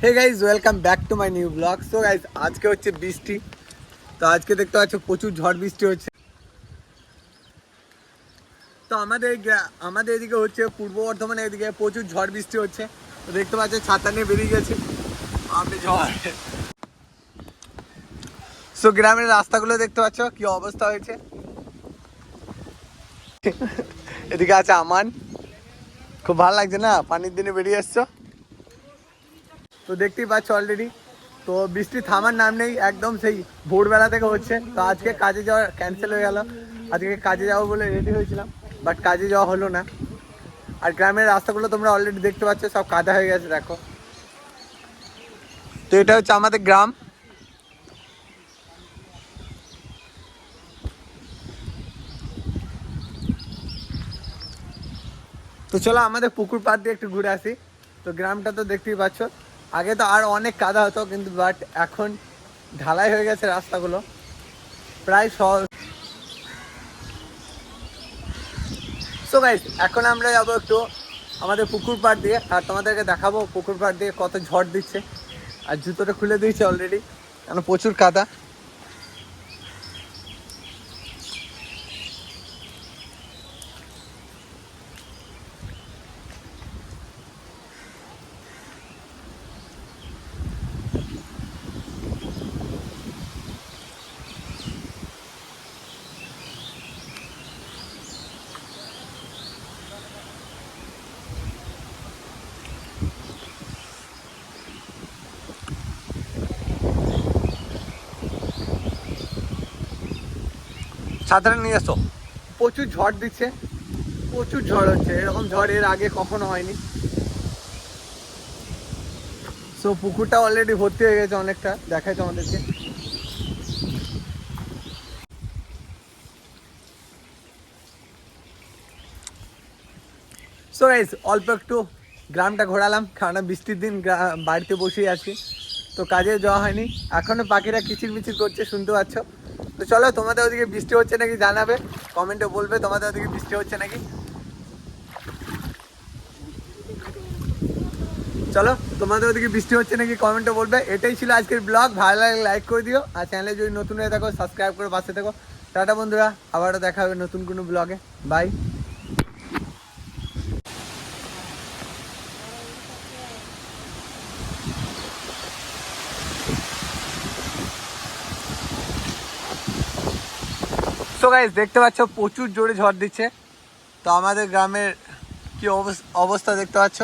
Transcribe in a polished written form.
Hey guys welcome back to my new blog. So guys আজকে হচ্ছে বৃষ্টি, তো আজকে দেখতে পাচ্ছ প্রচুর ঝড় বৃষ্টি হচ্ছে। তো আমাদের এদিকে হচ্ছে পূর্ব বর্ধমানের এদিকে প্রচুর ঝড় বৃষ্টি হচ্ছে। তো দেখতে পাচ্ছ ছাতা নিয়ে বেরিয়ে গেছে আমি ঝড়। সো গ্রামের রাস্তাগুলো দেখতে পাচ্ছ কি অবস্থা হয়েছে। এদিকে আছে আমান, খুব ভালো লাগছে না পানির দিনে বেরিয়ে এসছো। তো দেখতেই পাচ্ছ অলরেডি তো বৃষ্টি থামার নাম নেই, একদম সেই ভোরবেলা থেকে হচ্ছে। তো আজকে কাজে যাওয়া ক্যান্সেল হয়ে গেল, আজকে কাজে যাবো বলে রেডি হয়েছিলাম বাট কাজে যাওয়া হলো না। আর গ্রামের রাস্তাগুলো তোমরা অলরেডি দেখতে পাচ্ছ সব কাদা হয়ে গেছে দেখো। তো এটা হচ্ছে আমাদের গ্রাম। তো চলো আমাদের পুকুর পাড় দিয়ে একটু ঘুরে আসি। তো গ্রামটা তো দেখতেই পাচ্ছ, আগে তো আর অনেক কাদা হতো কিন্তু বাট এখন ঢালাই হয়ে গেছে রাস্তাগুলো প্রায় সব। সো গাইস এখন আমরা যাবো একটু আমাদের পুকুর পাড় দিয়ে, আর তোমাদেরকে দেখাবো পুকুর পাড় দিয়ে কত ঝড় দিচ্ছে। আর জুতোটা খুলে দিয়েছে অলরেডি কারণ প্রচুর কাদা। সাধারণ নিয়ে এসো, প্রচুর ঝড় দিচ্ছে, প্রচুর ঝড় হচ্ছে, এরকম ঝড় এর আগে কখনো হয়নি। সো পুকুরটা অলরেডি ভর্তি হয়ে গেছে অনেকটা, দেখাই তোমাদেরকে। সো গাইস অল্প একটু গ্রামটা ঘোরালাম কারণ বৃষ্টির দিন বাড়িতে বসেই আছি, তো কাজে যাওয়া হয়নি। এখনো পাখিরা কিচির মিচির করছে শুনতে পাচ্ছ। তো চলো তোমাদের ওদিকে বৃষ্টি হচ্ছে নাকি জানাবে, কমেন্টে বলবে তোমাদের ওদিকে বৃষ্টি হচ্ছে নাকি। চলো তোমাদের ওদিকে বৃষ্টি হচ্ছে নাকি কমেন্টে বলবে। এটাই ছিল আজকের ব্লগ, ভালো লাগলে লাইক করে দিও, আর চ্যানেলে যদি নতুন হয়ে থাকো সাবস্ক্রাইব করে পাশে থাকো। টাটা বন্ধুরা, আবারও দেখা হবে নতুন কোনো ব্লগে। বাই। সো গাইস দেখতে পাচ্ছ প্রচুর জোরে ঝড় দিচ্ছে। তো আমাদের গ্রামের কি অবস্থা দেখতে পাচ্ছ।